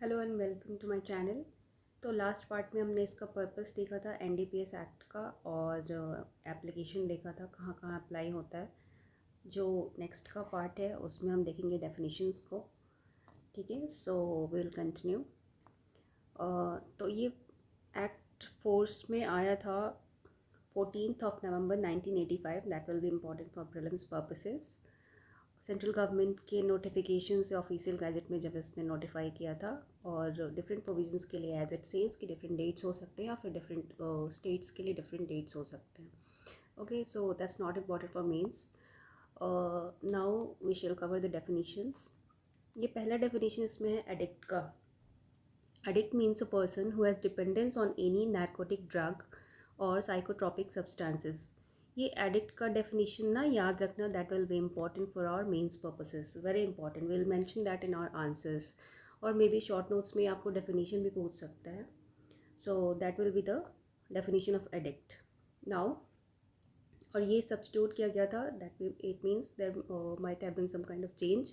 Hello and welcome to my channel. तो last part में हमने इसका पर्पस देखा था एनडीपीएस एक्ट का और एप्लीकेशन देखा था कहाँ कहाँ अप्लाई होता है। जो नेक्स्ट का पार्ट है उसमें हम देखेंगे डेफिनेशंस को। ठीक है, सो विल कंटिन्यू। तो ये एक्ट फोर्स में आया था 14 नवंबर 1985। That will be important for prelims purposes. Central government के नोटिफिकेशन से ऑफिशियल गैजेट में जब इसने नोटिफाई किया था और डिफरेंट प्रोविजंस के लिए एज इट सेज कि डिफरेंट डेट्स हो सकते हैं या फिर डिफरेंट स्टेट्स के लिए डिफरेंट डेट्स हो सकते हैं। Okay, so that's not important for mains. Now we shall cover the definitions. ये पहला डेफिनेशन इसमें है एडिक्ट का। Addict means a person who has dependence on any narcotic drug और साइकोट्रॉपिक सब्सटेंसेस। ये एडिक्ट का डेफिनेशन ना याद रखना, that will be important for our mains purposes, very important. Will mention that in our answers और may B short notes में आपको definition भी पूछ सकता है। So that will be the definition of addict now. और ये सब्स्टिट्यूट किया गया था, that it means there might have been some kind of change.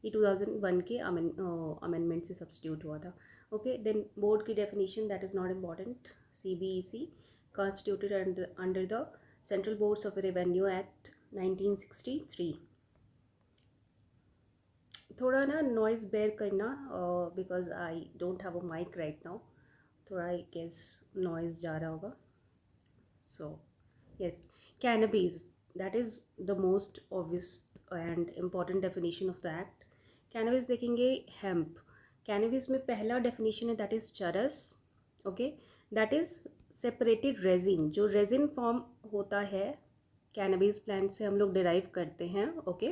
ये 2001 के अमेंडमेंट से सब्स्टिट्यूट हुआ था। ओके, देन बोर्ड की definition that is not important. CBEC constituted under the Central Boards of Revenue Act 1963। थोड़ा ना नॉइज़ बेयर करना because I don't have a mic right now. थोड़ा आई गेस नॉइज़ जा रहा होगा। So yes, cannabis, that is the most obvious and important definition of the act. Cannabis देखेंगे hemp। Cannabis में पहला definition है that is चरस। Okay, that is separated resin। जो resin form होता है cannabis plant से हम लोग derive करते हैं। Okay,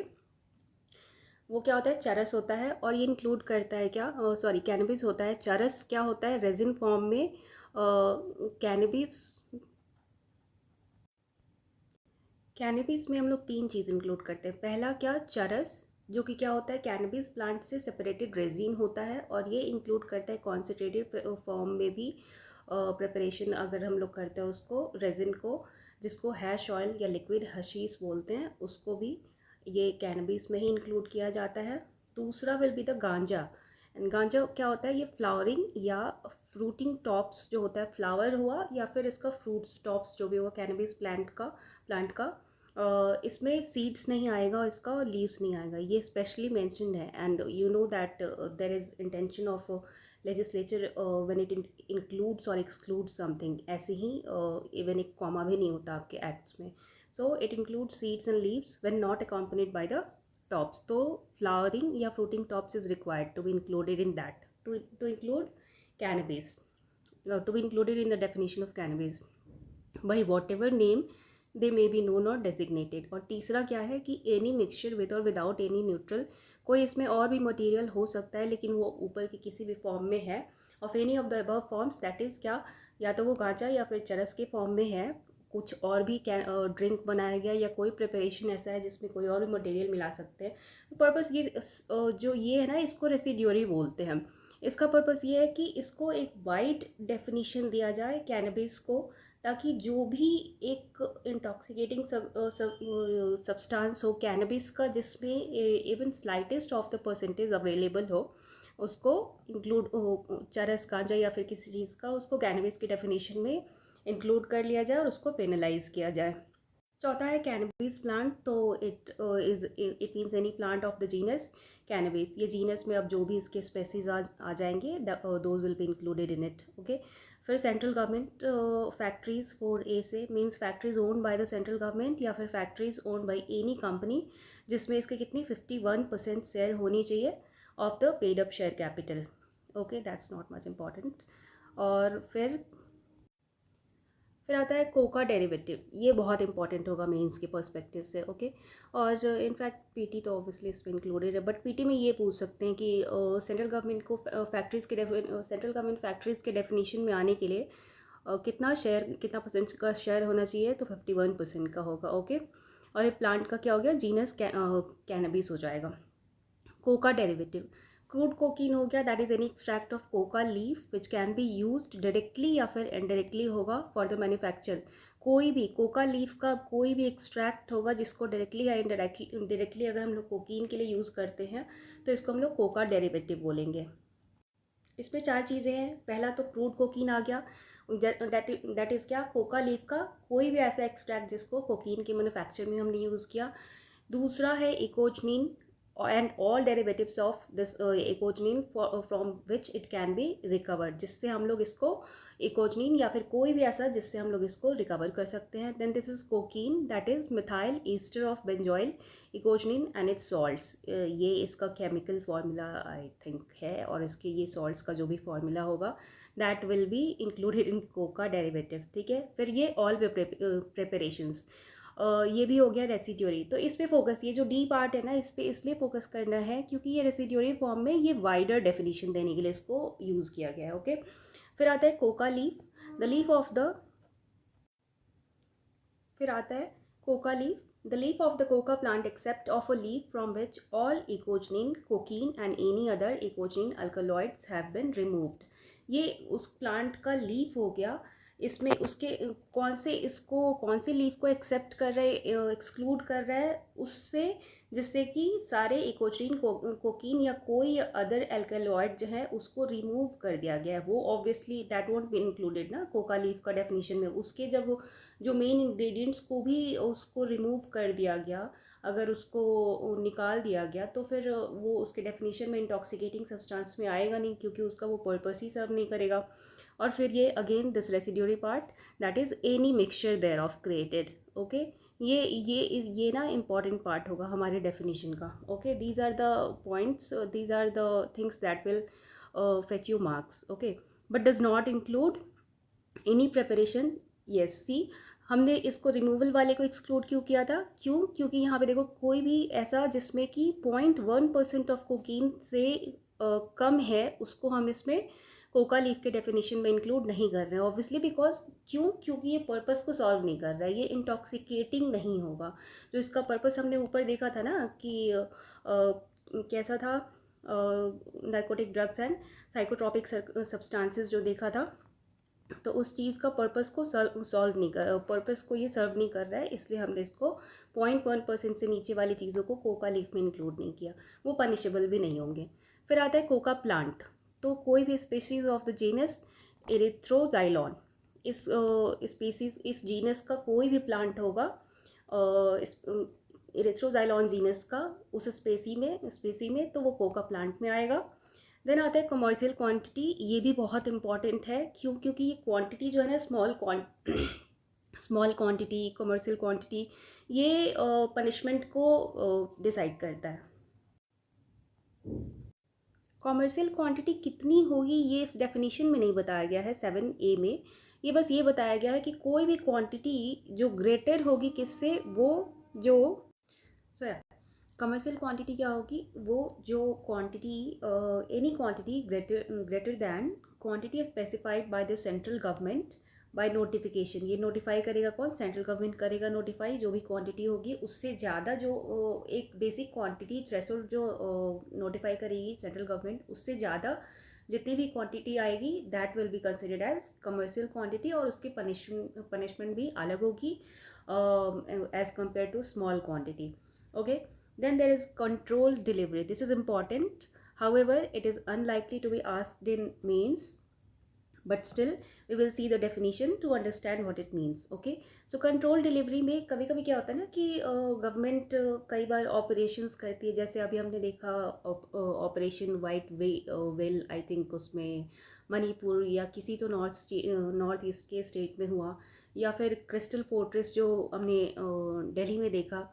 वो क्या होता है, चरस होता है। और ये इंक्लूड करता है क्या, सॉरी कैनबिस होता है। चरस क्या होता है, रेजिन फॉर्म में कैनबिस में हम लोग तीन चीज़ इंक्लूड करते हैं। पहला क्या, चरस, जो कि क्या होता है, कैनबिस प्लांट से सेपरेटेड रेजिन होता है। और ये इंक्लूड करता है कॉन्सेंट्रेटेड फॉर्म में भी प्रिपरेशन अगर हम लोग करते हैं उसको, रेजिन को, जिसको हैश ऑयल या लिक्विड हशीश बोलते हैं, उसको भी ये कैनबिस में ही इंक्लूड किया जाता है। दूसरा विल बी द गांजा। एंड गांजा क्या होता है, ये फ्लावरिंग या फ्रूटिंग टॉप्स जो होता है, फ्लावर हुआ या फिर इसका फ्रूट्स टॉप्स जो भी हुआ कैनबिस प्लांट का इसमें सीड्स नहीं आएगा इसका और लीव्स नहीं आएगा, ये स्पेशली मेंशन्ड है। And you know that there is intention of legislature when it includes और एक्सक्लूड्स समथिंग, ऐसे ही इवन एक कॉमा भी नहीं होता आपके एक्ट्स में। So it include seeds and leaves when not accompanied by the tops. तो फ्लावरिंग या fruiting tops is required to be included in that, to include cannabis, to be included in the definition of cannabis by whatever name they may be known और designated. और तीसरा क्या है कि any mixture with और without any neutral, कोई इसमें और भी मटेरियल हो सकता है लेकिन वो ऊपर के किसी भी फॉर्म में है, of any of the above forms, that is क्या, या तो वो गांजा या फिर चरस के फॉर्म में है, कुछ और भी ड्रिंक बनाया गया या कोई प्रिपरेशन ऐसा है जिसमें कोई और भी मटेरियल मिला सकते हैं। तो पर्पस ये जो ये है ना, इसको रेसिड्यूरी बोलते हैं। इसका पर्पस ये है कि इसको एक वाइड डेफिनेशन दिया जाए कैनबिस को, ताकि जो भी एक इंटॉक्सिकेटिंग सब्सटेंस हो कैनबिस का जिसमें even slightest of the percentage available हो, उसको इंक्लूड, चरस गांजा या फिर किसी चीज़ का, उसको कैनबिस की डेफिनेशन में इंक्लूड कर लिया जाए और उसको पेनलाइज किया जाए। चौथा है कैनबिस प्लांट। तो it means any plant of the genus cannabis. ये जीनस में अब जो भी इसके स्पेसीज आ जाएंगे, those will be included in it. Okay, फिर सेंट्रल गवर्नमेंट फैक्ट्रीज 4A से means factories owned by the central government या फिर factories owned by any company जिसमें इसके कितनी 51% शेयर होनी चाहिए of the paid up share capital. Okay, that's not much important. और फिर आता है कोका डेरिवेटिव। ये बहुत इंपॉर्टेंट होगा मेंस के पर्सपेक्टिव से। ओके, और इनफैक्ट पीटी तो ऑब्वियसली इसमें इंक्लूडेड है, बट पीटी में ये पूछ सकते हैं कि सेंट्रल गवर्नमेंट को सेंट्रल गवर्नमेंट फैक्ट्रीज़ के डेफिनेशन में आने के लिए कितना परसेंट का शेयर होना चाहिए, तो 51% का होगा। ओके, और ये प्लांट का क्या हो गया, जीनस कैनबिस हो जाएगा। कोका डेरिवेटिव, क्रूड कोकीन हो गया, that is any extract of Coca leaf which can be used directly या फिर इनडायरेक्टली होगा फॉर द मैन्युफैक्चर। कोई भी कोका लीफ का कोई भी एक्सट्रैक्ट होगा जिसको डायरेक्टली या इनडायरेक्टली अगर हम लोग कोकीन के लिए यूज़ करते हैं तो इसको हम लोग कोका डेरिवेटिव बोलेंगे। इसमें 4 चीज़ें हैं। पहला तो क्रूड कोकीन आ गया, दैट इज़ क्या, कोका लीफ का कोई भी ऐसा एक्सट्रैक्ट जिसको कोकीन के मैन्युफैक्चर में हमने यूज़ किया। दूसरा है ecgonine and all derivatives of this ecgonine from which it can be recovered, जिससे हम लोग इसको इकोजनीन या फिर कोई भी ऐसा जिससे हम लोग इसको रिकवर कर सकते हैं। Then this is cocaine, that is methyl ester of benzoyl ecgonine and its salts. ये इसका केमिकल फार्मूला आई थिंक है, और इसके ये सॉल्ट्स का जो भी फार्मूला होगा that will be included in Coca derivative, ठीक है। फिर ये ऑल प्रिपरेशंस, ये भी हो गया रेसिड्यूरी। तो इस पे फोकस, ये जो डी पार्ट है ना, इस पे इसलिए फोकस करना है क्योंकि ये रेसिड्यूरी फॉर्म में ये वाइडर डेफिनेशन देने के लिए इसको यूज़ किया गया है, ओके। फिर आता है coca leaf, the leaf of the, फिर आता है coca leaf, the leaf of the coca plant except of a leaf from which all ecgonine, cocaine and any other ecgonine alkaloids have been removed. ये उस plant का leaf हो गया, इसमें उसके कौन से, इसको कौन से लीफ को एक्सेप्ट कर रहा है, एक्सक्लूड कर रहा है उससे, जिससे कि सारे इकोजीन कोकीन या कोई अदर एल्कलॉइड जो है उसको रिमूव कर दिया गया है। वो obviously that won't be included ना कोका लीफ का डेफिनेशन में। उसके जब जो मेन इंग्रेडिएंट्स को भी उसको रिमूव कर दिया गया, अगर उसको निकाल दिया गया, तो फिर वो उसके डेफिनेशन में इंटॉक्सिकेटिंग सब्सटेंस में आएगा नहीं, क्योंकि उसका वो पर्पस ही सर्व नहीं करेगा। और फिर ये again this residuary part, that is any mixture thereof created, okay. ये ना इम्पॉर्टेंट पार्ट होगा हमारे डेफिनेशन का, okay. These are the points, these are the things that will fetch you marks, okay, but does not include any preparation. Yes, see हमने इसको removal वाले को exclude क्यों किया था, क्यों, क्योंकि यहाँ पे देखो कोई भी ऐसा जिसमें कि 0.1% ऑफ कोकीन से कम है, उसको हम इसमें कोका लीफ के डेफिनेशन में इंक्लूड नहीं कर रहे हैं, ऑब्वियसली। बिकॉज क्यों, क्योंकि ये पर्पस को सॉल्व नहीं कर रहा है, ये इंटॉक्सिकेटिंग नहीं होगा। जो इसका पर्पस हमने ऊपर देखा था ना कि कैसा था, narcotic drugs and psychotropic substances जो देखा था, तो उस चीज़ का पर्पस को सॉल्व नहीं कर, पर्पस को ये सर्व नहीं कर रहा है, इसलिए हमने इसको 0.1% से नीचे वाली चीज़ों को कोका लीफ में इंक्लूड नहीं किया, वो पनिशेबल भी नहीं होंगे। फिर आता है कोका प्लांट, तो कोई भी स्पेशीज ऑफ द जीनस एरिथ्रोजाइलॉन, इस स्पीसीज, इस जीनस का कोई भी प्लांट होगा, इस एरिथ्रोजाइलॉन जीनस का, उस स्पेसी में तो वो कोका प्लांट में आएगा। देन आता है कमर्शियल क्वांटिटी, ये भी बहुत इंपॉर्टेंट है, क्यों, क्योंकि ये क्वांटिटी जो है ना, स्मॉल क्वांटिटी, कमर्शियल क्वांटिटी, ये पनिशमेंट को डिसाइड करता है। कॉमर्शियल क्वांटिटी कितनी होगी ये इस डेफिनेशन में नहीं बताया गया है 7A में, ये बस ये बताया गया है कि कोई भी क्वांटिटी जो ग्रेटर होगी किससे, वो जो कमर्शियल क्वांटिटी क्या होगी, वो जो quantity, any quantity greater than quantity specified by the central government by notification. ये नोटिफाई करेगा कौन, सेंट्रल गवर्नमेंट करेगा नोटिफाई। जो भी क्वांटिटी होगी उससे ज़्यादा, जो एक बेसिक क्वांटिटी थ्रेशोल्ड जो नोटिफाई करेगी सेंट्रल गवर्नमेंट, उससे ज़्यादा जितनी भी क्वांटिटी आएगी that will be considered as commercial quantity, और उसकी पनिशमेंट भी अलग होगी as compare to small quantity, okay. Then there is controlled delivery. This is important. However, it is unlikely to be asked in mains, but still we will see the definition to understand what it means. Okay. So controlled delivery में कभी कभी क्या होता है ना कि government कई बार operations करती है, जैसे अभी हमने देखा operation white well, I think उसमें मणिपुर या किसी तो नॉर्थ ईस्ट के स्टेट में हुआ, या फिर क्रिस्टल फोर्ट्रेस जो हमने दिल्ली में देखा।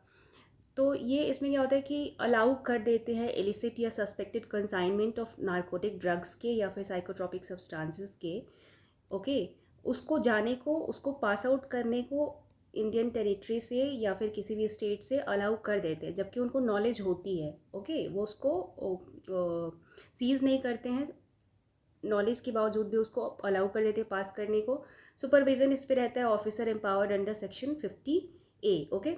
तो ये इसमें क्या होता है कि अलाउ कर देते हैं इलिसिट या suspected consignment of narcotic drugs के या फिर साइकोट्रॉपिक सब्सटेंसेस के, ओके, उसको जाने को, उसको पास आउट करने को इंडियन टेरिटरी से या फिर किसी भी स्टेट से अलाउ कर देते हैं, जबकि उनको नॉलेज होती है, ओके। वो उसको सीज़ नहीं करते हैं, नॉलेज के बावजूद भी उसको अलाउ कर देते हैं पास करने को। सुपरविजन इस पर रहता है officer empowered under section 50A, okay.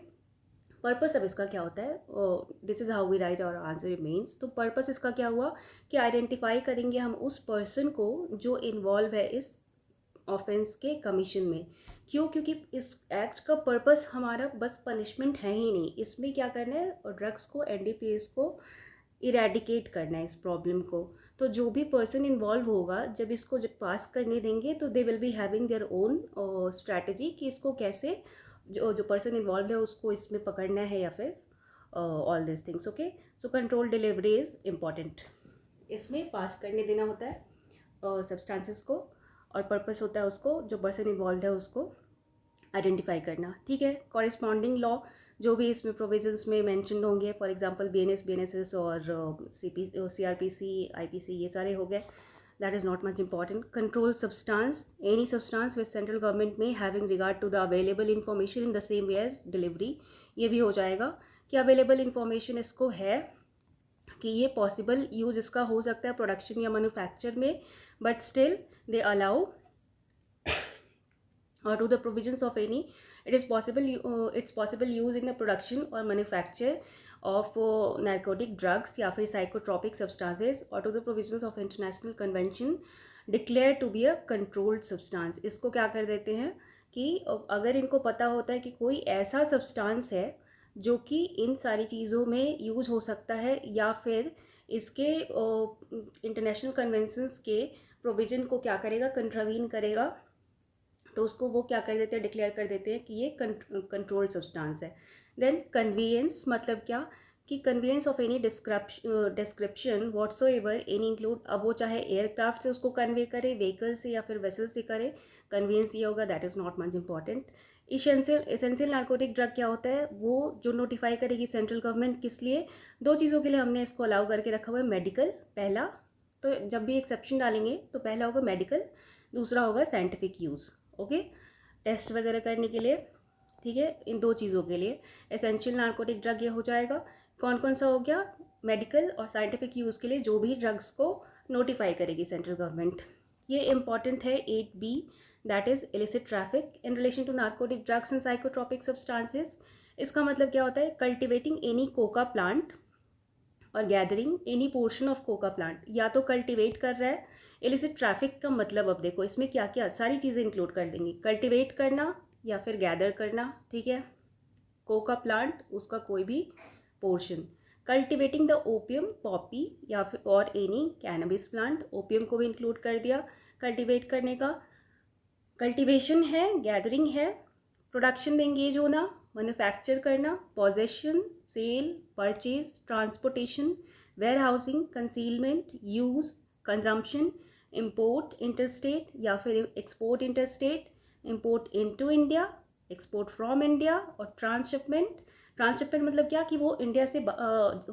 Purpose अब इसका क्या होता है, this is how we write our answer remains. तो पर्पस इसका क्या हुआ कि आइडेंटिफाई करेंगे हम उस पर्सन को जो इन्वॉल्व है इस ऑफेंस के कमीशन में। क्यों, क्योंकि इस एक्ट का पर्पस हमारा बस पनिशमेंट है ही नहीं, इसमें क्या करना है, ड्रग्स को, NDPS को इरेडिकेट करना है, इस प्रॉब्लम को। तो जो भी पर्सन इन्वॉल्व होगा जब इसको जब पास करने देंगे तो they will be having their own strategy कि इसको कैसे जो पर्सन इन्वॉल्व है उसको इसमें पकड़ना है या फिर all this things. Okay, so control delivery is important. इसमें पास करने देना होता है सब्सटेंसेस को, और पर्पस होता है उसको जो पर्सन इन्वॉल्व है उसको आइडेंटिफाई करना. ठीक है, कॉरेस्पॉन्डिंग लॉ जो भी इसमें प्रोविजंस में मेंशन होंगे, फॉर एग्जांपल बीएनएस और सीआरपीसी आईपीसी ये सारे हो गए. That is not much important. Control substance, any substance with central government में having regard to the available information in the same way as delivery. ये भी हो जाएगा कि अवेलेबल इन्फॉर्मेशन इसको है कि ये पॉसिबल यूज इसका हो सकता है प्रोडक्शन या मैन्युफैक्चर में, but still they allow or to the provisions of any it's possible use in the production or manufacture of narcotic drugs या फिर psychotropic substances, or to the provisions of international convention declared to be a controlled substance. इसको क्या कर देते हैं कि अगर इनको पता होता है कि कोई ऐसा सब्सटेंस है जो कि इन सारी चीज़ों में यूज हो सकता है या फिर इसके इंटरनेशनल कन्वेंशंस के प्रोविजन को क्या करेगा, कंट्रावीन करेगा, तो उसको वो क्या कर देते हैं, डिक्लेयर कर देते हैं कि ये कंट्रोल्ड सब्सटेंस है. देन कन्वीनियंस मतलब क्या कि convenience of any description whatsoever any include. अब वो चाहे एयरक्राफ्ट से उसको कन्वे करे, व्हीकल से या फिर वेसल से करे, कन्वीनियंस ये होगा. That is not much important. Essential narcotic drug क्या होता है, वो जो नोटिफाई करेगी सेंट्रल गवर्नमेंट. किस लिए? दो चीज़ों के लिए हमने इसको अलाउ करके रखा हुआ है. मेडिकल पहला, तो जब भी एक्सेप्शन डालेंगे तो पहला होगा मेडिकल, दूसरा होगा साइंटिफिक यूज़. ओके, टेस्ट वगैरह करने के लिए. ठीक है, इन दो चीज़ों के लिए एसेंशियल नार्कोटिक ड्रग ये हो जाएगा. कौन कौन सा हो गया? मेडिकल और साइंटिफिक यूज़ के लिए जो भी ड्रग्स को नोटिफाई करेगी सेंट्रल गवर्नमेंट. ये इंपॉर्टेंट है 8B, that is illicit traffic in relation to narcotic drugs and psychotropic substances. इसका मतलब क्या होता है? कल्टिवेटिंग एनी कोका प्लांट और gathering any portion of coca plant. या तो कल्टिवेट कर रहा है. इलिसिट ट्रैफिक का मतलब अब देखो इसमें क्या क्या सारी चीज़ें इंक्लूड कर देंगे. कल्टिवेट करना या फिर गैदर करना. ठीक है, कोका प्लांट उसका कोई भी portion. Cultivating the opium Poppy या फिर और एनी कैनबिस प्लांट, ओपियम को भी इंक्लूड कर दिया कल्टिवेट करने का. कल्टिवेशन है, गैदरिंग है, प्रोडक्शन में एंगेज होना, मैन्युफैक्चर करना, possession, sale, purchase, transportation, warehousing, concealment, use, consumption, import interstate या फिर export interstate, import into India, export from India, और ट्रांसशिपमेंट. ट्रांसशिपमेंट मतलब क्या कि वो इंडिया से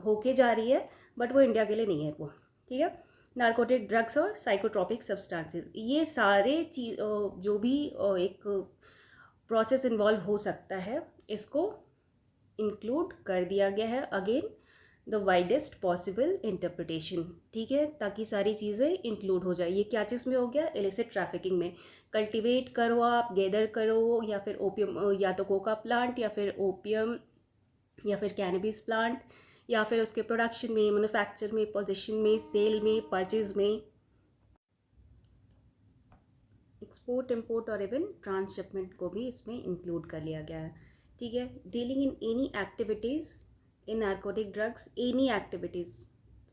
होके जा रही है बट वो इंडिया के लिए नहीं है वो. ठीक है, नार्कोटिक ड्रग्स और साइकोट्रोपिक सब्सटेंसेस, ये सारे चीज जो भी एक प्रोसेस इन्वॉल्व हो सकता है इसको इंक्लूड कर दिया गया है. Again the widest possible interpretation. ठीक है, ताकि सारी चीज़ें इंक्लूड हो जाए. ये क्या चीज़ में हो गया? इलिसिट ट्रैफिकिंग में. कल्टिवेट करो आप, गैदर करो, या फिर ओपियम या तो कोका प्लांट या फिर ओपियम या फिर कैनबिस प्लांट, या फिर उसके प्रोडक्शन में, मैन्युफैक्चर में, पोजीशन में, सेल में, परचेज में, एक्सपोर्ट, इंपोर्ट और इवन ट्रांसशिपमेंट को भी इसमें इंक्लूड कर लिया गया है. ठीक है, dealing in any activities in narcotic drugs, any activities,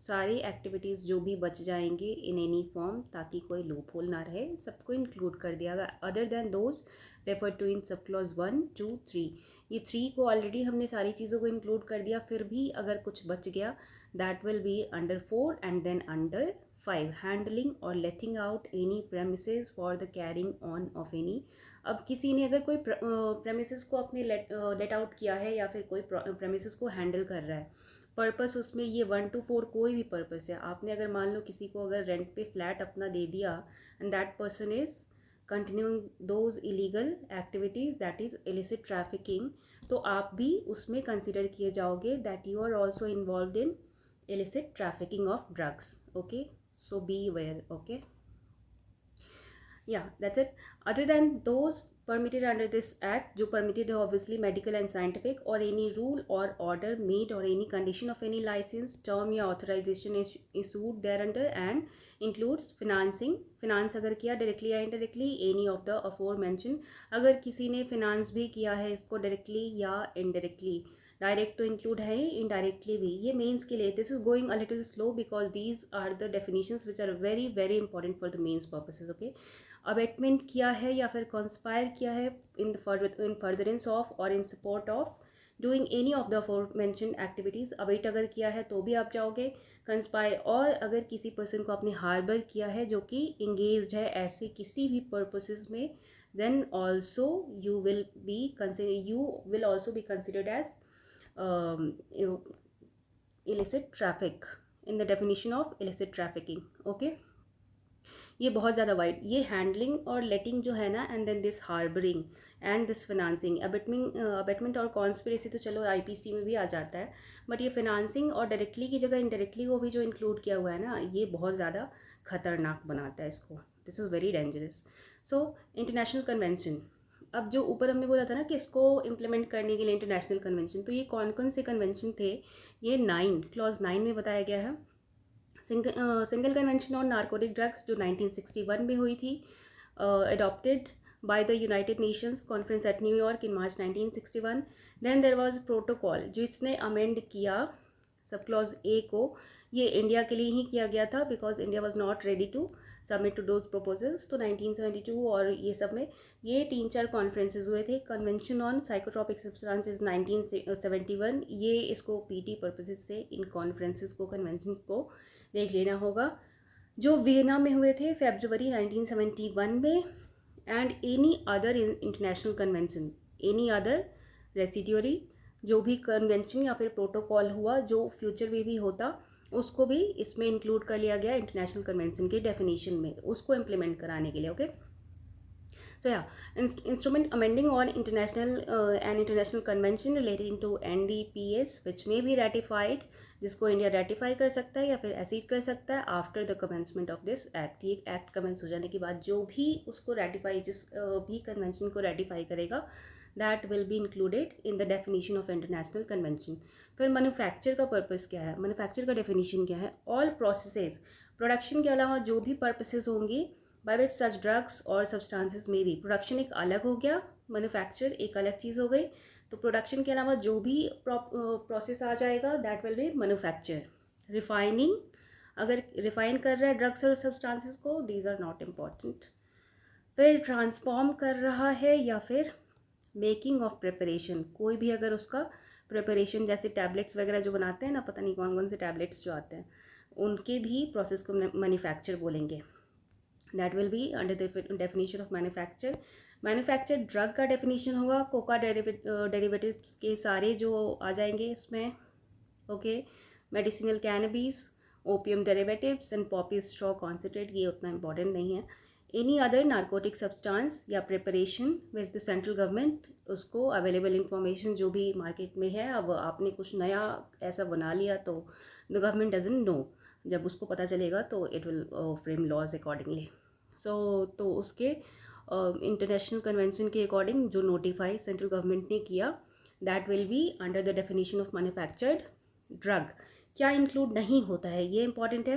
सारी एक्टिविटीज़ जो भी बच जाएंगे इन एनी फॉर्म, ताकि कोई लूप होल ना रहे, सबको इंक्लूड कर दिया गया. Other than those refer to in sub clause 1, 2, 3. ये 3 को ऑलरेडी हमने सारी चीज़ों को इंक्लूड कर दिया. फिर भी अगर कुछ बच गया that will be under 4 and then under 5. Handling और letting out any premises for the carrying on of any. अब किसी ने अगर कोई प्रेमिसेस को अपने लेट आउट किया है या फिर कोई प्रेमिसेस को हैंडल कर रहा है, पर्पस उसमें ये 1 to 4 कोई भी पर्पस है. आपने अगर मान लो किसी को अगर रेंट पे फ्लैट अपना दे दिया and that person is continuing those illegal activities, that is illicit trafficking, तो आप भी उसमें कंसिडर किए जाओगे that you are also involve in illicit trafficking of drugs. Okay, so be aware. Okay, yeah, that's it. Other than those permitted under this act, जो permitted है obviously medical and scientific, or any rule or order made or any condition of any license, term या authorization issued thereunder, and includes financing. finance अगर किया directly या indirectly, any of the aforementioned. अगर किसी ने finance भी किया है इसको directly या indirectly, डायरेक्ट तो इंक्लूड है ही, इनडायरेक्टली भी। ये मेंस के लिए this is going a little slow because these are the definitions which are very very important for the mains purposes. Okay, abetment किया है या फिर कॉन्स्पायर किया है इन फर्दरेंस ऑफ और इन support of doing any of the four mention activities. Await अगर किया है तो भी आप जाओगे, कंस्पायर और अगर किसी पर्सन को आपने हार्बर किया है जो कि इंगेज्ड है ऐसे किसी भी पर्पसेस में, then also you will also be considered as illicit traffic in the definition of illicit trafficking. Okay, ये बहुत ज़्यादा वाइड, ये हैंडलिंग और लेटिंग जो है ना, and then this harbouring and this financing, abetment और कॉन्स्पिरेसी तो चलो आईपीसी में भी आ जाता है, बट ये फिनांसिंग और डायरेक्टली की जगह इनडायरेक्टली को भी जो इंक्लूड किया हुआ है ना, ये बहुत ज़्यादा खतरनाक बनाता है इसको। This is very dangerous. So international convention, अब जो ऊपर हमने बोला था ना कि इसको इम्प्लीमेंट करने के लिए इंटरनेशनल कन्वेंशन, तो ये कौन कौन से कन्वेंशन थे, ये 9 क्लॉज 9 में बताया गया है। Single convention on narcotic drugs जो 1961 में हुई थी, adopted by the United Nations conference at New York in March 1961। Then there was protocol जो इसने अमेंड किया सब क्लॉज ए को, ये इंडिया के लिए ही किया गया था because India was not ready to submit to those proposals. तो 1972 और ये सब में ये 3-4 कॉन्फ्रेंसेज हुए थे। कन्वेंशन ऑन साइकोट्रॉपिक सब्सटेंसेस 1971, ये इसको पीटी पर्पसेज से इन कॉन्फ्रेंसेस को, कन्वेंशन को देख लेना होगा, जो वियना में हुए थे फरवरी 1971 में। And any other international convention, any other residuary जो भी कन्वेंशन या फिर प्रोटोकॉल हुआ जो फ्यूचर में भी होता, उसको भी इसमें इंक्लूड कर लिया गया इंटरनेशनल कन्वेंशन के डेफिनेशन में, उसको इम्प्लीमेंट कराने के लिए। Okay, so yeah, instrument amending on international convention relating to NDPS which may be ratified, जिसको इंडिया रेटिफाई कर सकता है या फिर एसीड कर सकता है after the commencement of this act. ये एक्ट कमेंस हो जाने के बाद जो भी उसको रेटिफाई, जिस भी कन्वेंशन को रेटिफाई करेगा, that will be included in the definition of international convention. फिर मैन्युफैक्चर का पर्पस क्या है, मैन्युफैक्चर का डेफिनेशन क्या है, ऑल प्रोसेसेस, प्रोडक्शन के अलावा जो भी पर्पसेस होंगी बाय विच सच ड्रग्स और सब्सटेंसेस में भी, प्रोडक्शन एक अलग हो गया, मैन्युफैक्चर एक अलग चीज़ हो गई। तो प्रोडक्शन के अलावा जो भी प्रोसेस आ जाएगा that will B manufacture. Refining, अगर रिफाइन कर रहा है ड्रग्स और सब्सटेंसेस को, दीज आर नॉट इम्पॉर्टेंट। फिर ट्रांसफॉर्म कर रहा है या फिर मेकिंग ऑफ प्रिपरेशन, कोई भी अगर उसका प्रिपरेशन जैसे टैबलेट्स वगैरह जो बनाते हैं ना, पता नहीं कौन कौन से टैबलेट्स जो आते हैं, उनके भी प्रोसेस को मैन्युफैक्चर बोलेंगे। That will be under the definition of manufacture. Manufacture drug का डेफिनेशन होगा, कोका डेरिवेटिव्स के सारे जो आ जाएंगे इसमें। Okay, medicinal cannabis, opium derivatives and Poppy straw concentrate, ये उतना इंपॉर्टेंट नहीं है। एनी अदर नार्कोटिक सब्सटेंस या preparation which the central government, उसको अवेलेबल इंफॉर्मेशन जो भी मार्केट में है, अब आपने कुछ नया ऐसा बना लिया तो द गवर्नमेंट डजंट नो, जब उसको पता चलेगा तो it will frame laws accordingly. So तो उसके इंटरनेशनल कन्वेंशन के अकॉर्डिंग जो नोटिफाई सेंट्रल गवर्नमेंट ने किया, that will be under the definition of manufactured drug. क्या इंक्लूड नहीं होता है, ये इंपॉर्टेंट है।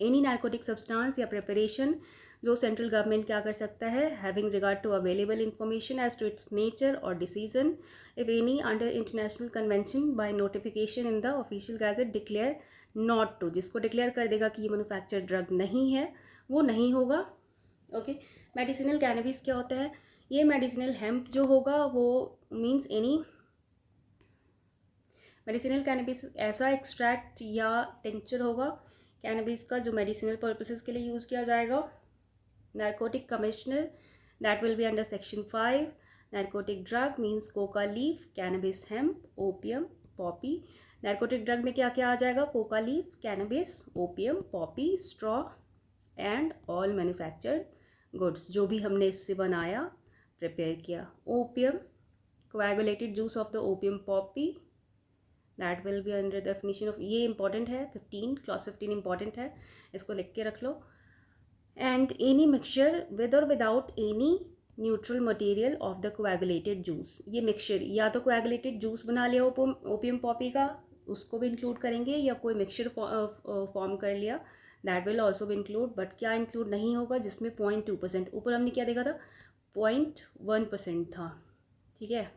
एनी नार्कोटिक सब्सटेंस या प्रिपरेशन जो सेंट्रल गवर्नमेंट क्या कर सकता है, having regard to available information as to its nature और decision, if any under international convention by notification in the official gazette declare not to, जिसको डिक्लेयर कर देगा कि ये मैन्युफैक्चर्ड ड्रग नहीं है, वो नहीं होगा। ओके, मेडिसिनल कैनबिस क्या होता है, ये मेडिसिनल हेम्प जो होगा वो मीन्स एनी मेडिसिनल कैनबिस ऐसा एक्सट्रैक्ट या टिंक्चर होगा कैनबिस का जो मेडिसिनल पर्पसेस के लिए यूज़ किया जाएगा। Narcotic commissioner, that will be under section 5। Narcotic drug means Coca leaf, cannabis hemp, opium, Poppy. Narcotic drug में क्या क्या आ जाएगा, Coca leaf, cannabis, opium, poppy, straw and all manufactured goods, जो भी हमने इससे बनाया, प्रिपेयर किया। Opium, coagulated juice of the opium Poppy, that will be under definition of, ये इंपॉर्टेंट है 15, क्लास 15 इंपॉर्टेंट है, इसको लिख के रख लो। एंड एनी मिक्सचर विद और without any neutral material of the coagulated juice, ये मिक्सचर या तो कोएगुलेटेड जूस बना लिया ओपियम पॉपी का, उसको भी इंक्लूड करेंगे, या कोई मिक्सचर फॉर्म कर लिया, दैट विल ऑल्सो भी इंक्लूड। बट क्या इंक्लूड नहीं होगा, जिसमें 0.2%, ऊपर हमने क्या देखा था 0.1% था, ठीक है।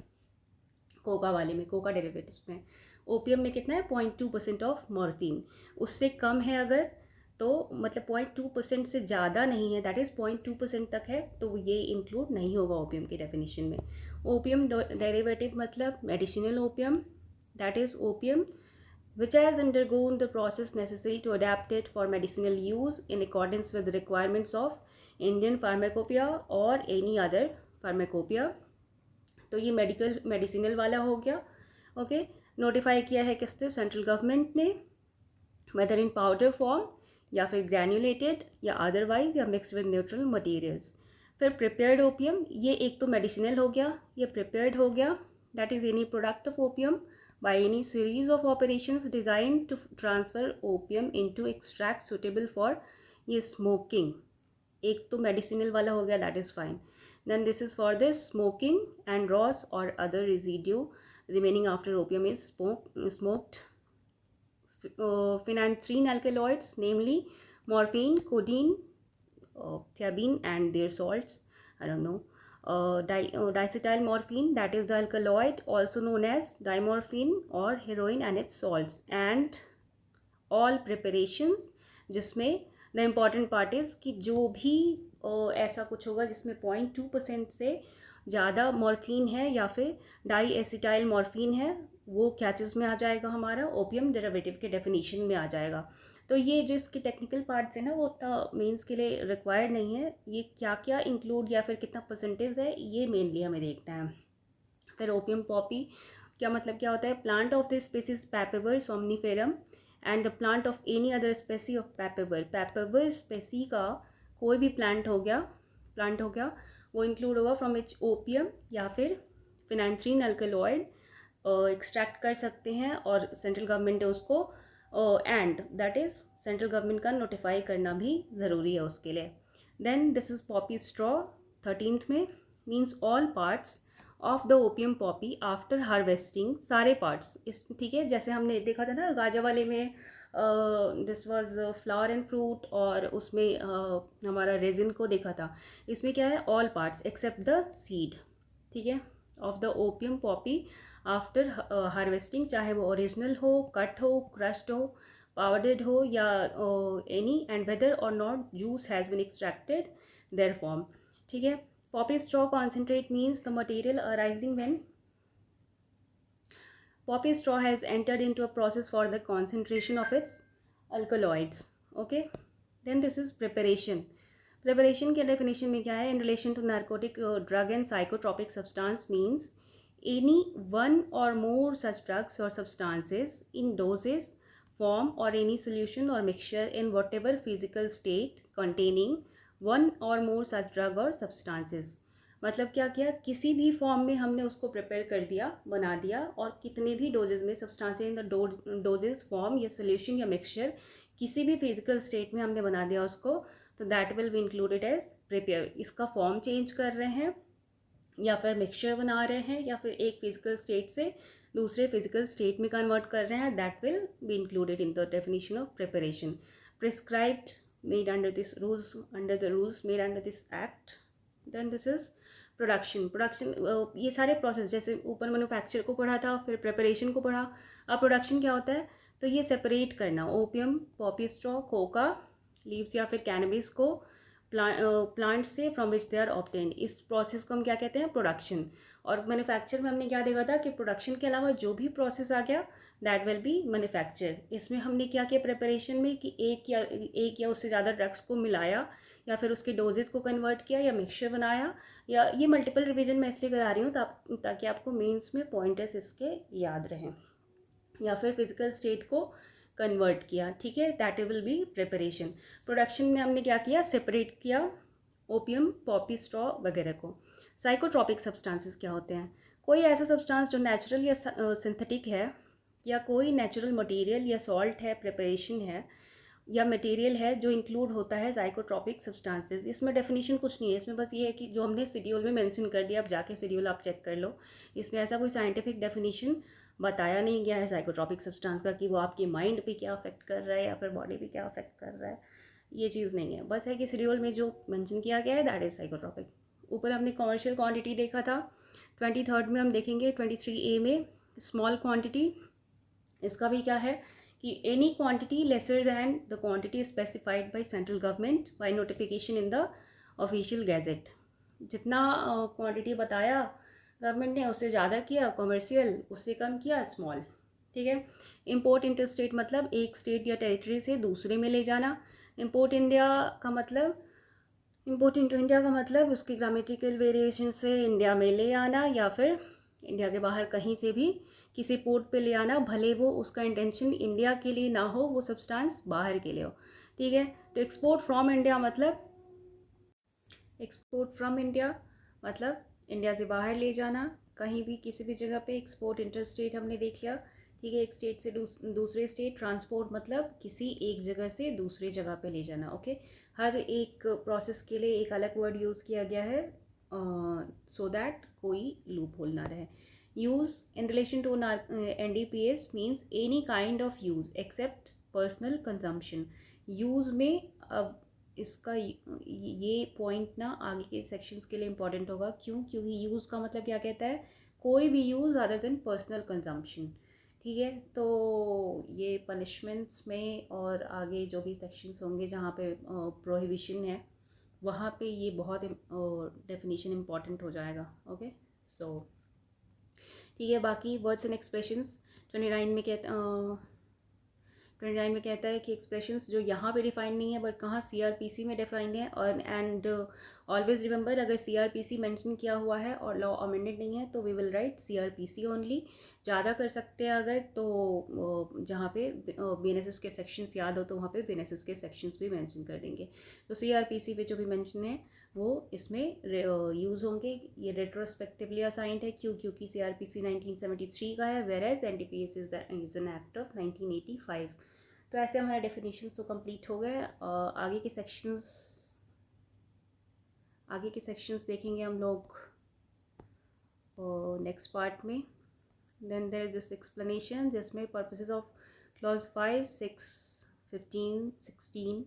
कोका वाले में, कोका डेरिवेटिव्स में। ओपियम में कितना है 0.2% ऑफ मॉर्फिन, उससे कम है अगर तो मतलब 0.2% से ज़्यादा नहीं है, दैट इज़ 0.2% तक है, तो ये इंक्लूड नहीं होगा ओपियम की डेफिनेशन में। ओपियम डेरिवेटिव मतलब medicinal opium, that is opium which has undergone the process necessary to adapt it for medicinal use in accordance with the requirements of Indian pharmacopoeia or any other pharmacopoeia। तो ये medicinal वाला हो गया। Okay, notify किया है किसने, central government ने, weather इन powder form या फिर ग्रैन्युलेटेड या अदरवाइज या मिक्स विद न्यूट्रल मटेरियल्स। फिर प्रिपेयर्ड ओपियम, ये एक तो मेडिसिनल हो गया, ये प्रिपेयर्ड हो गया, that is any product of opium by any series of operations designed to transfer opium into extract suitable for ये smoking। एक तो medicinal वाला हो गया, that is fine। then this is for the smoking and raws or other residue remaining after opium is smoked। phenanthrene alkaloids namely morphine, codeine, thiamine and their salts, I don't know, dicetyl morphine, that is the alkaloid also known as dimorphine or heroin and its salts, and all preparations जिसमें the important part is कि जो भी ऐसा कुछ होगा जिसमें 0.2% से ज़्यादा मॉर्फिन है या फिर डाई एसिटाइल मॉर्फिन है, वो क्या चीज़ में आ जाएगा, हमारा ओपियम डेरिवेटिव के डेफिनेशन में आ जाएगा। तो ये जो इसके टेक्निकल पार्ट्स है ना, वो उतना मेंस के लिए रिक्वायर्ड नहीं है, ये क्या क्या इंक्लूड या फिर कितना परसेंटेज है, ये मेनली हमें देखना है। फिर ओपियम पॉपी क्या मतलब क्या होता है, plant of the species Papaver somniferum and the plant of any other species of Papaver. Papaver species का कोई भी प्लांट हो गया वो इंक्लूड होगा फ्रॉम विच ओपियम या फिर फिनांथ्रीन अल्कलॉइड एक्सट्रैक्ट कर सकते हैं, और सेंट्रल गवर्नमेंट है उसको and that is central government का नोटिफाई करना भी ज़रूरी है उसके लिए। Then this is poppy straw 13th में, means all parts of the opium poppy after harvesting, सारे पार्ट्स इस, ठीक है, जैसे हमने देखा था ना गाजा वाले में, this was flower and fruit, और उसमें हमारा रेजिन को देखा था, इसमें क्या है all parts except the seed, ठीक है, of the opium poppy after harvesting, चाहे वो ओरिजिनल हो, कट हो, क्रश्ड हो, पाउडर्ड हो या any, and whether or not juice has been extracted therefrom, ठीक है। Poppy straw concentrate means the material arising when poppy straw has entered into a process for the concentration of its alkaloids। Okay, then this is preparation। preparation के definition में क्या है, in relation to narcotic drug and psychotropic substance means any one or more such drugs or substances in doses, form or any solution or mixture in whatever physical state containing one और मोर सच drug और substances. मतलब क्या किया, किसी भी form में हमने उसको प्रिपेयर कर दिया, बना दिया, और कितने भी डोजेज में, substances in the doses, form या सोल्यूशन या मिक्सचर, किसी भी फिजिकल स्टेट में हमने बना दिया उसको, तो that will be included as prepare. इसका फॉर्म चेंज कर रहे हैं या फिर मिक्सचर बना रहे हैं या फिर एक फिजिकल स्टेट से दूसरे फिजिकल स्टेट में कन्वर्ट कर रहे हैं, that will be included in the definition of preparation. Prescribed made under this rules, under the rules made under this act। then this is production ये सारे प्रोसेस, जैसे ऊपर मैन्युफैक्चर को पढ़ा था, फिर प्रिपरेशन को पढ़ा, अब प्रोडक्शन क्या होता है, तो ये सेपरेट करना opium, poppy straw, coca leaves या फिर कैनबिस को प्लांट से from which they are obtained, इस प्रोसेस को हम क्या कहते हैं, प्रोडक्शन। और मैन्युफैक्चर में हमने क्या देखा था कि प्रोडक्शन के अलावा जो भी प्रोसेस आ गया दैट विल बी मैन्युफैक्चर। इसमें हमने क्या किया प्रिपरेशन में कि एक या उससे ज़्यादा ड्रग्स को मिलाया या फिर उसके डोजेस को कन्वर्ट किया या मिक्सचर बनाया, या ये मल्टीपल रिवीजन मैं इसलिए करा रही हूँ ताकि आपको मेंस में पॉइंटर्स इसके याद रहें, या फिर फिजिकल स्टेट को कन्वर्ट किया, ठीक है, that will B preparation. Production में हमने क्या किया, सेपरेट किया ओपियम, पॉपी स्ट्रॉ वगैरह को। साइकोट्रॉपिक सब्सटेंसेस क्या होते हैं, कोई ऐसा सब्सटेंस जो नेचुरल या सिंथेटिक है, या कोई नेचुरल मटेरियल या सॉल्ट है, प्रिपरेशन है या मटेरियल है जो इंक्लूड होता है साइकोट्रॉपिक सब्सटेंसेस। इसमें डेफिनेशन कुछ नहीं है, इसमें बस ये है कि जो हमने शेड्यूल में मेंशन कर दिया, अब जाके शेड्यूल आप चेक कर लो, इसमें ऐसा कोई साइंटिफिक डेफिनेशन बताया नहीं गया है साइकोट्रॉपिक सब्सटेंस का कि वो आपकी माइंड पे क्या अफेक्ट कर रहा है या फिर बॉडी पे क्या अफेक्ट कर रहा है, ये चीज़ नहीं है, बस है कि शेड्यूल में जो मेंशन किया गया है दैट इज साइकोट्रॉपिक। ऊपर हमने कमर्शियल क्वांटिटी देखा था 23rd में हम देखेंगे 23A में स्मॉल क्वांटिटी, इसका भी क्या है कि any quantity lesser than the quantity specified by central government by notification in the official gadget. जितना क्वांटिटी बताया गवर्नमेंट ने उससे ज़्यादा किया कमर्शियल, उससे कम किया स्मॉल। ठीक है। इंपोर्ट इंटरस्टेट मतलब एक स्टेट या टेरिटरी से दूसरे में ले जाना। इंपोर्ट इंडिया का मतलब, इंपोर्ट इनटू इंडिया का मतलब उसकी ग्रामेटिकल वेरिएशन से इंडिया में ले आना या फिर इंडिया के बाहर कहीं से भी किसी पोर्ट पे ले आना, भले वो उसका इंटेंशन इंडिया के लिए ना हो, वो सब्सटेंस बाहर के लिए हो। ठीक है। तो एक्सपोर्ट फ्रॉम इंडिया मतलब, एक्सपोर्ट फ्रॉम इंडिया मतलब इंडिया से बाहर ले जाना कहीं भी किसी भी जगह पे। एक्सपोर्ट इंटरस्टेट हमने देख लिया। ठीक है। एक स्टेट से दूसरे स्टेट। ट्रांसपोर्ट मतलब किसी एक जगह से दूसरी जगह पे ले जाना। ओके। हर एक प्रोसेस के लिए एक अलग वर्ड यूज़ किया गया है सो दैट कोई लूप होल ना रहे। Use in relation to NDPS means any kind of use except personal consumption. Use में अब इसका ये पॉइंट ना आगे के सेक्शंस के लिए इम्पॉर्टेंट होगा। क्यों? क्योंकि यूज़ का मतलब क्या कहता है, कोई भी use other than personal consumption. ठीक है। तो ये पनिशमेंट्स में और आगे जो भी सेक्शंस होंगे जहाँ पे प्रोहिबिशन है वहाँ पे ये बहुत डेफिनेशन इम्पॉर्टेंट हो जाएगा। ओके। सो ठीक है। बाकी वर्ड्स एंड एक्सप्रेशंस 29 में कहते 29 में कहता है कि एक्सप्रेशंस जो यहाँ पे डिफाइन नहीं है बट कहाँ CRPC में डिफाइंड है। और एंड ऑलवेज रिमेंबर, अगर CRPC मेंशन किया हुआ है और लॉ अमेंडेड नहीं है तो we will write CRPC only. ज़्यादा कर सकते हैं अगर तो जहाँ पे BNSS के सेक्शंस याद हो तो वहाँ पे BNSS के सेक्शंस भी मेंशन कर देंगे। तो CRPC पे जो भी मेंशन है वो इसमें यूज़ होंगे। ये रेट्रोस्पेक्टिवली असाइंड है। क्यों? क्योंकि CRPC 1973 का है, where as NDPS is an act of 1985। तो ऐसे हमारे डेफिनेशंस तो कंप्लीट हो गए। आगे के सेक्शंस देखेंगे हम लोग नेक्स्ट पार्ट में। Then there is this explanation जिसमें purposes of clause 5, 6, 15, 16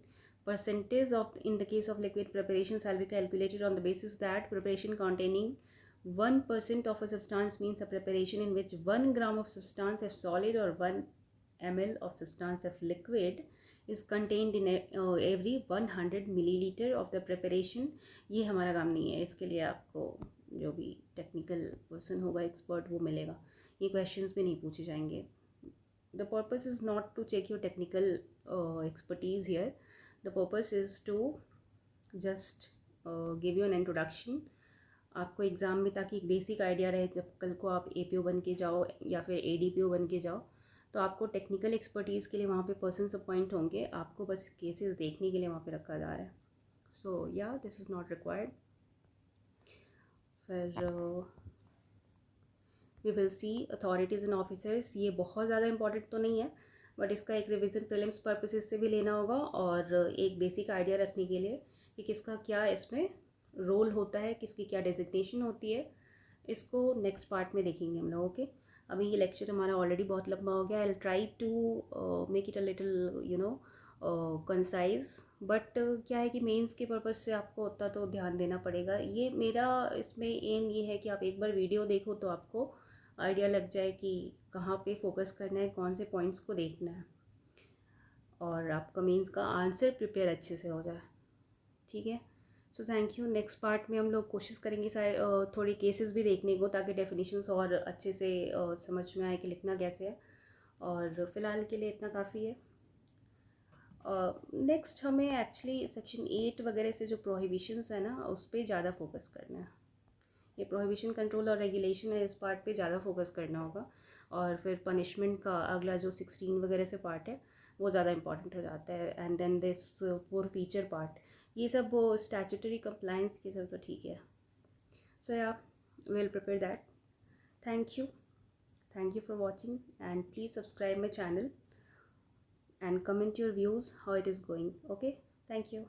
percentage of in the case of liquid preparation shall be calculated on the basis that preparation containing 1% of a substance means a preparation in which 1 gram of substance of solid or 1 ml of substance of liquid is contained in every 100 milliliter of the preparation। ये हमारा काम नहीं है, इसके लिए आपको जो भी टेक्निकल पर्सन होगा एक्सपर्ट वो मिलेगा। ये क्वेश्चंस भी नहीं पूछे जाएंगे। The purpose is not to check your technical expertise here. The purpose is to just give you an introduction आपको एग्ज़ाम में, ताकि एक बेसिक आइडिया रहे जब कल को आप APO बन के जाओ या फिर ADPO बन के जाओ तो आपको टेक्निकल एक्सपर्टीज़ के लिए वहाँ पे पर्सन्स अपॉइंट होंगे। आपको बस केसेस देखने के लिए वहाँ पे रखा जा रहा है। सो या दिस इज़ नॉट रिक्वायर्ड। फिर we will see authorities and officers. ये बहुत ज़्यादा इंपॉर्टेंट तो नहीं है बट इसका एक रिविज़न प्रीलिम्स पर्पसेस से भी लेना होगा और एक बेसिक आइडिया रखने के लिए कि किसका क्या इसमें रोल होता है, किसकी क्या डेजिग्नेशन होती है। इसको नेक्स्ट पार्ट में देखेंगे हम लोग। ओके। अभी ये लेक्चर हमारा ऑलरेडी बहुत लंबा हो गया। I will try to make it a little concise but क्या है कि मेंस के पर्पज़ से आपको उतना तो ध्यान देना पड़ेगा। ये मेरा इसमें एम ये है कि आप एक बार वीडियो देखो तो आपको आइडिया लग जाए कि कहाँ पे फोकस करना है, कौन से पॉइंट्स को देखना है और आपका मेंस का आंसर प्रिपेयर अच्छे से हो जाए। ठीक है। So thank you. Next part में हम लोग कोशिश करेंगे थोड़ी केसेस भी देखने को ताकि डेफिनेशंस और अच्छे से समझ में आए कि लिखना कैसे है। और फ़िलहाल के लिए इतना काफ़ी है। नेक्स्ट हमें एक्चुअली सेक्शन 8 वगैरह से जो प्रोहिबिशंस है ना उस पर ज़्यादा फोकस करना है। ये प्रोहिबिशन कंट्रोल और रेगुलेशन है, इस पार्ट पे ज़्यादा फोकस करना होगा। और फिर पनिशमेंट का अगला जो 16 वगैरह से पार्ट है वो ज़्यादा इंपॉर्टेंट हो जाता है। And then this four feature part, ये सब वो स्टैट्यूटरी कंप्लाइंस के सब तो ठीक है। सो या will prepare that. Thank you for watching and please subscribe my channel and comment your views how it is going. Okay, thank you.